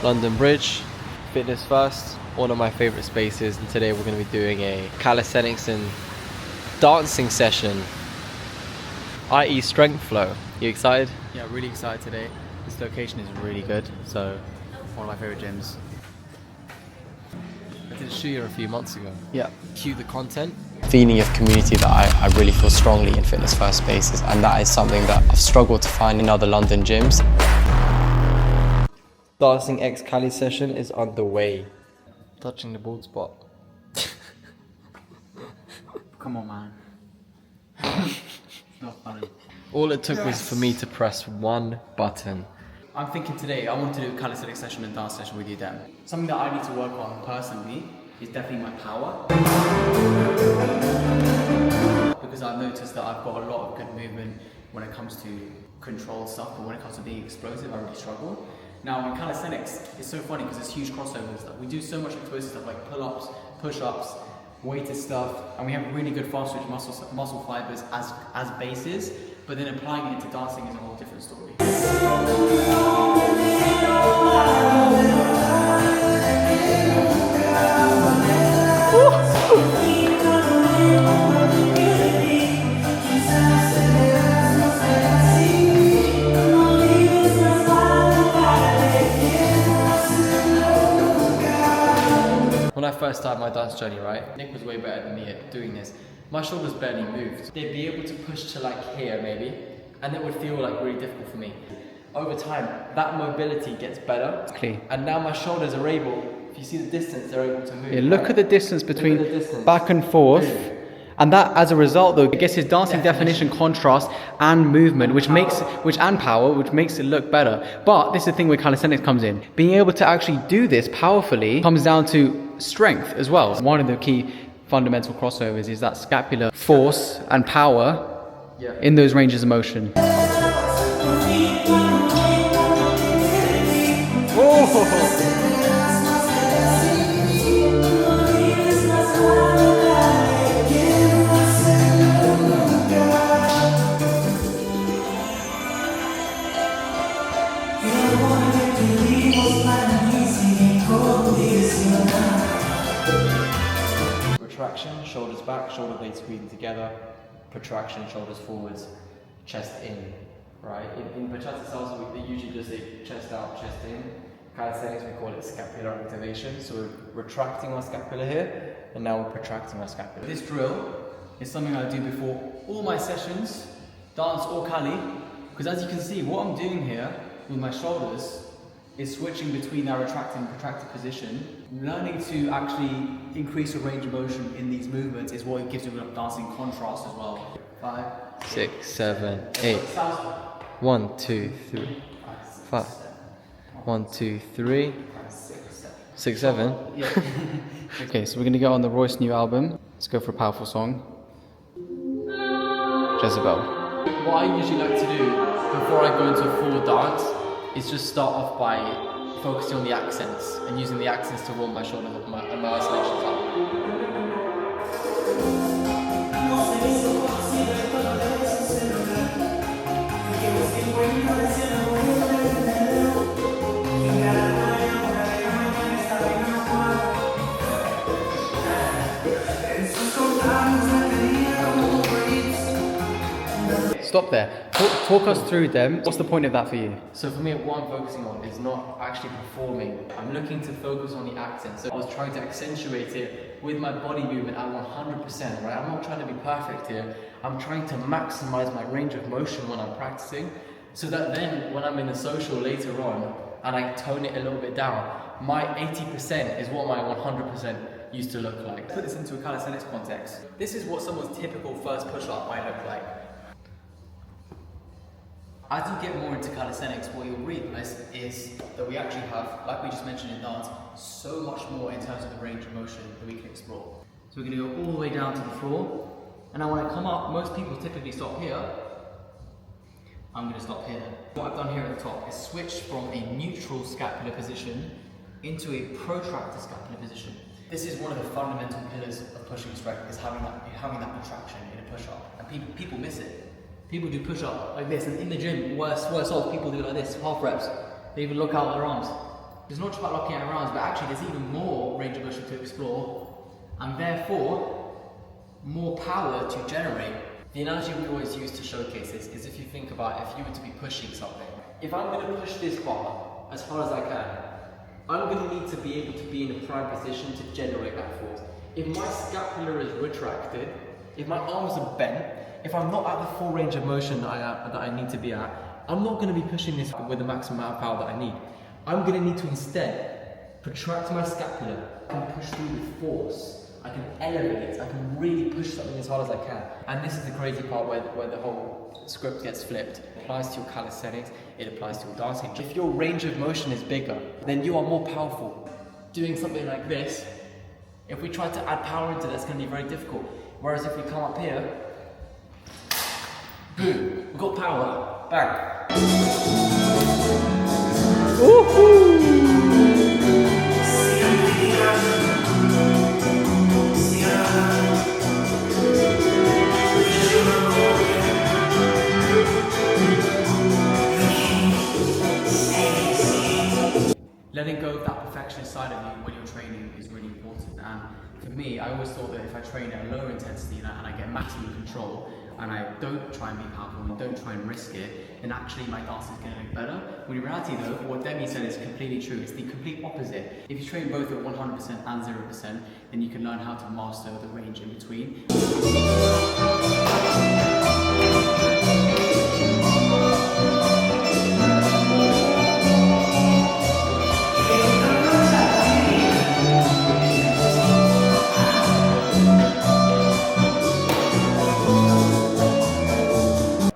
London Bridge, Fitness First, one of my favorite spaces, and today we're going to be doing a calisthenics and dancing session, i.e. StrengthFlow. You excited? Yeah, really excited today. This location is really good, so one of my favorite gyms. I did a shoot here a few months ago. Yeah. Cue the content. Feeling of community that I really feel strongly in Fitness First spaces, and that is something that I've struggled to find in other London gyms. Dancing X Cali session is underway. Touching the bald spot. Come on, man. It's not funny. All it took was for me to press one button. I'm thinking today I want to do a calisthenics session and dance session with you, Dem. Something that I need to work on personally is definitely my power. Because I've noticed that I've got a lot of good movement when it comes to controlled stuff, but when it comes to being explosive, I really struggle. Now in calisthenics, it's so funny because there's huge crossovers. Like, we do so much explosive stuff like pull-ups, push-ups, weighted stuff, and we have really good fast twitch muscle fibers as bases, but then applying it into dancing is a whole different story. When I first started my dance journey, right, Nick was way better than me at doing this. My shoulders barely moved. They'd be able to push to like here maybe, and it would feel like really difficult for me. Over time, that mobility gets better, and now my shoulders are able, if you see the distance, they're able to move. Yeah, look at the distance between back and forth. And that, as a result, though, gets his dancing definition, contrast, and movement, which makes it look better. But this is the thing where calisthenics comes in. Being able to actually do this powerfully comes down to strength as well. One of the key fundamental crossovers is that scapular force and power in those ranges of motion. Retraction, shoulders back, shoulder blades squeezing together. Protraction, shoulders forwards, chest in. Right? In bachata salsa, they usually just say chest out, chest in. Calisthenics, we call it scapular activation. So we're retracting our scapula here, and now we're protracting our scapula. This drill is something I do before all my sessions, dance or Cali, because as you can see, what I'm doing here with my shoulders is switching between our retracted and protracted position. Learning to actually increase your range of motion in these movements is what gives you a dancing contrast as well. 5, 6, 7, 8. 1, 2, 3, 5. 1, 2, 3, 6, 7. Yeah. Okay, so we're gonna go on the Royce new album. Let's go for a powerful song. Jezebel. What I usually like to do before I go into a full dance is just start off by focusing on the accents and using the accents to warm my shoulders up and my isolations up. Stop there. Talk us through them. What's the point of that for you? So for me, what I'm focusing on is not actually performing. I'm looking to focus on the accents. So I was trying to accentuate it with my body movement at 100%, right? I'm not trying to be perfect here. I'm trying to maximize my range of motion when I'm practicing, so that then when I'm in the social later on and I tone it a little bit down, my 80% is what my 100% used to look like. Put this into a calisthenics context. This is what someone's typical first push-up might look like. As you get more into calisthenics, what you'll realize is that we actually have, like we just mentioned in dance, so much more in terms of the range of motion that we can explore. So we're going to go all the way down to the floor, and now when I come up, most people typically stop here. I'm going to stop here. What I've done here at the top is switch from a neutral scapular position into a protracted scapular position. This is one of the fundamental pillars of pushing strength, is having that protraction in a push-up, and people miss it. People do push-up like this, and in the gym, worse off, people do like this, half reps. They even look out their arms. It's not just about locking out rounds, but actually there's even more range of motion to explore, and therefore more power to generate. The analogy we always use to showcase this is if you think about if you were to be pushing something. If I'm going to push this bar as hard as I can, I'm going to need to be able to be in a prime position to generate that force. If my scapula is retracted, if my arms are bent, if I'm not at the full range of motion that I need to be at, I'm not going to be pushing this with the maximum amount of power that I need. I'm going to need to instead protract my scapula. I can push through with force. I can elevate, I can really push something as hard as I can. And this is the crazy part where the whole script gets flipped. It applies to your calisthenics, it applies to your dancing. If your range of motion is bigger, then you are more powerful. Doing something like this, if we try to add power into that, it's going to be very difficult. Whereas if we come up here, boom, we've got power, bang. Letting go of that perfectionist side of you when you're training is really important. And for me, I always thought that if I train at a lower intensity and I get maximum control and I don't try and be powerful and don't try and risk it, then actually my dance is going to look better. When in reality though, what Demi said is completely true. It's the complete opposite. If you train both at 100% and 0%, then you can learn how to master the range in between.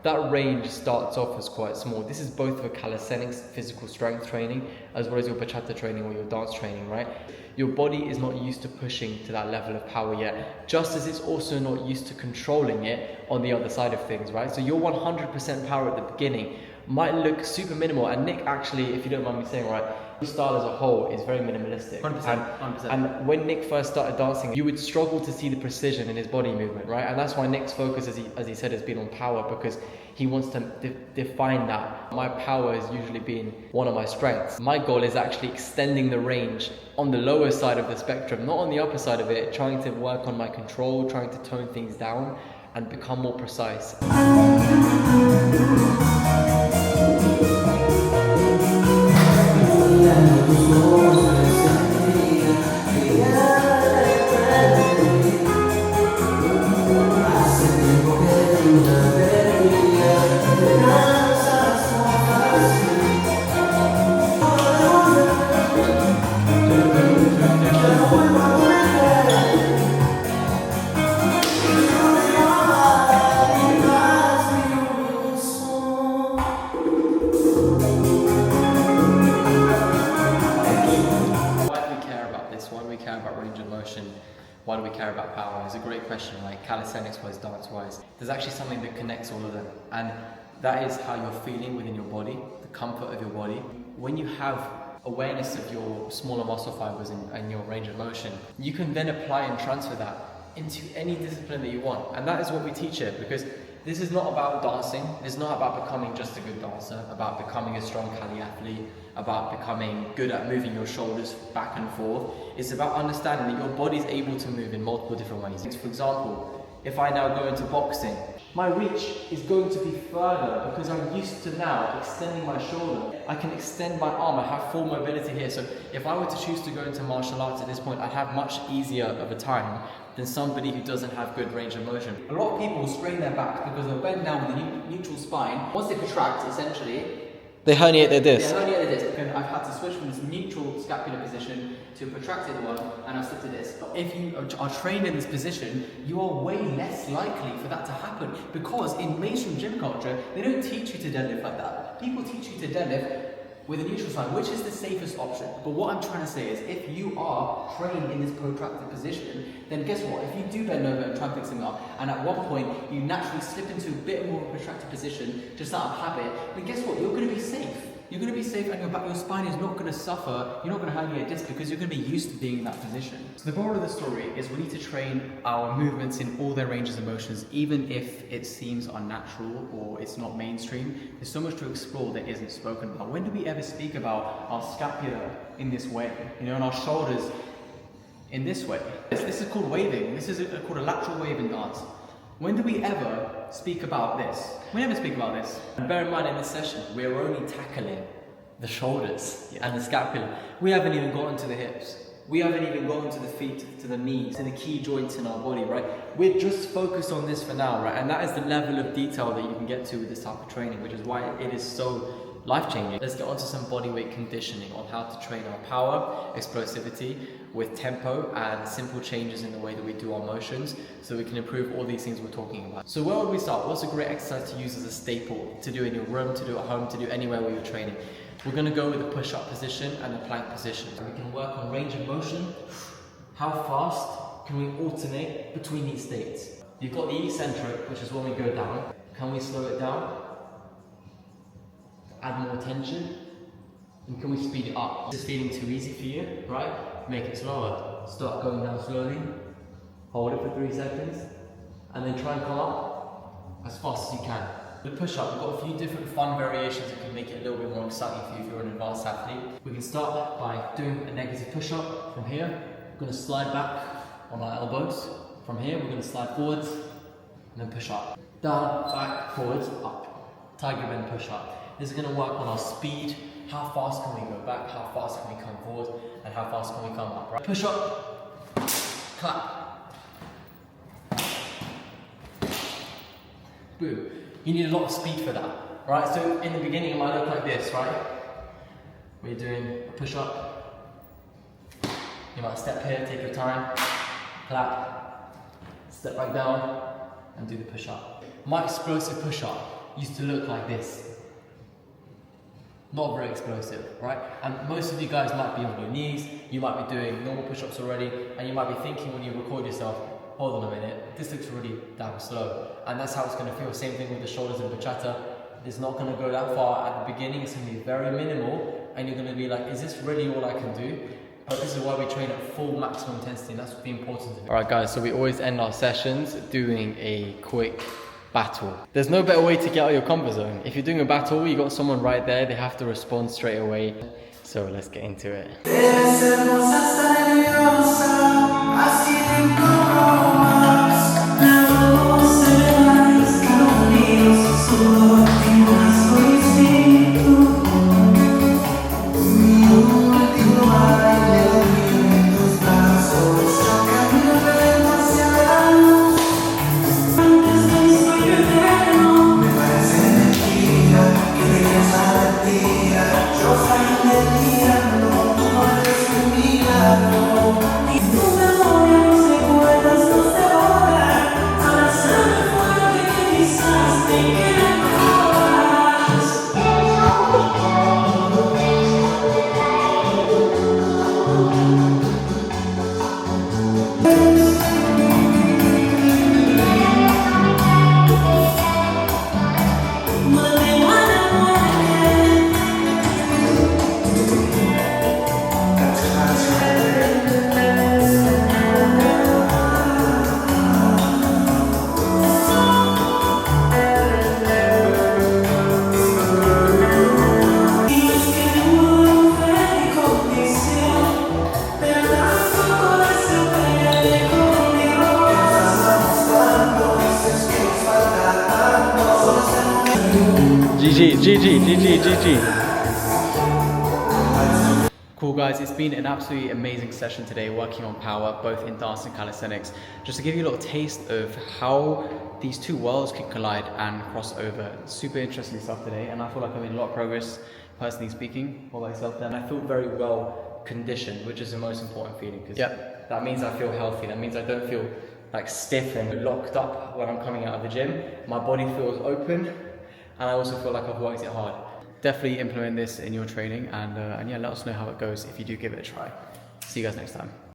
That range starts off as quite small. This is both for calisthenics, physical strength training, as well as your bachata training or your dance training, right? Your body is not used to pushing to that level of power yet, just as it's also not used to controlling it on the other side of things, right? So your 100% power at the beginning might look super minimal, and Nick actually, if you don't mind me saying, right, his style as a whole is very minimalistic. 100%. And when Nick first started dancing, you would struggle to see the precision in his body movement, right? And that's why Nick's focus, as he said, has been on power, because he wants to define that. My power has usually been one of my strengths. My goal is actually extending the range on the lower side of the spectrum, not on the upper side of it, trying to work on my control, trying to tone things down and become more precise. Why do we care about power? It's a great question, like calisthenics-wise, dance-wise. There's actually something that connects all of them, and that is how you're feeling within your body, the comfort of your body. When you have awareness of your smaller muscle fibers and your range of motion, you can then apply and transfer that into any discipline that you want. And that is what we teach here, because this is not about dancing. It's not about becoming just a good dancer, about becoming a strong Cali athlete, about becoming good at moving your shoulders back and forth. It's about understanding that your body is able to move in multiple different ways. For example, if I now go into boxing, my reach is going to be further because I'm used to now extending my shoulder. I can extend my arm, I have full mobility here. So if I were to choose to go into martial arts at this point, I'd have much easier of a time than somebody who doesn't have good range of motion. A lot of people will strain their back because they'll bend down with a neutral spine. Once they contract, essentially, They herniate their disc. yeah, only at the disc. And I've had to switch from this neutral scapular position to a protracted one, and I've slipped a disc. If you are trained in this position, you are way less likely for that to happen, because in mainstream gym culture, they don't teach you to deadlift like that. People teach you to deadlift with a neutral side, which is the safest option. But what I'm trying to say is, if you are trained in this protracted position, then guess what? If you do bend over and try and pick something up, and at one point you naturally slip into a bit more of a protracted position, just out of habit, then guess what? You're going to be safe. You're going to be safe. safe and your spine is not going to suffer. You're not going to herniate disc because you're going to be used to being in that position. So the moral of the story is we need to train our movements in all their ranges of motions, even if it seems unnatural or it's not mainstream. There's so much to explore that isn't spoken about. When do we ever speak about our scapula in this way? You know, and our shoulders in this way. This is called waving. This is called a lateral wave in dance. When do we ever speak about this? We never speak about this. And bear in mind, in this session, we're only tackling the shoulders and the scapula. We haven't even gotten to the hips. We haven't even gotten to the feet, to the knees, to the key joints in our body, right? We're just focused on this for now, right? And that is the level of detail that you can get to with this type of training, which is why it is so life-changing. Let's get onto some bodyweight conditioning on how to train our power, explosivity, with tempo and simple changes in the way that we do our motions so we can improve all these things we're talking about. So where would we start? What's a great exercise to use as a staple, to do in your room, to do at home, to do anywhere where you're training? We're going to go with the push-up position and the plank position. So we can work on range of motion. How fast can we alternate between these states? You've got the eccentric, which is when we go down. Can we slow it down? Add more tension? And can we speed it up? Is this feeling too easy for you, right? Make it slower. Start going down slowly. Hold it for 3 seconds. And then try and come up as fast as you can. The push-up, we've got a few different fun variations that can make it a little bit more exciting for you if you're an advanced athlete. We can start by doing a negative push-up from here. We're going to slide back on our elbows. From here, we're going to slide forwards and then push up. Down, back, forwards, up. Tiger bend push-up. This is going to work on our speed. How fast can we go back? How fast can we come forward? And how fast can we come up? Right? Push up, clap, boom. You need a lot of speed for that, right? So in the beginning it might look like this, right? Where you're doing a push up. You might step here, take your time, clap, step back down, and do the push up. My explosive push up used to look like this. Not very explosive, right? And most of you guys might be on your knees, you might be doing normal push-ups already, and you might be thinking when you record yourself, hold on a minute, this looks really damn slow. And that's how it's going to feel. Same thing with the shoulders and bachata. It's not going to go that far at the beginning, it's going to be very minimal, and you're going to be like, is this really all I can do? But this is why we train at full maximum intensity, and that's the importance of it. Alright guys, so we always end our sessions doing a quick battle. There's no better way to get out of your comfort zone. If you're doing a battle, you got someone right there, they have to respond straight away. So let's get into it. GG. Cool guys, it's been an absolutely amazing session today working on power, both in dance and calisthenics. Just to give you a little taste of how these two worlds can collide and cross over. Super interesting stuff today, and I feel like I made a lot of progress, personally speaking. What about yourself, Dan? I feel very well conditioned, which is the most important feeling, because that means I feel healthy. That means I don't feel like stiff and locked up when I'm coming out of the gym. My body feels open, and I also feel like I've worked it hard. Definitely implement this in your training, and yeah, let us know how it goes if you do give it a try. See you guys next time.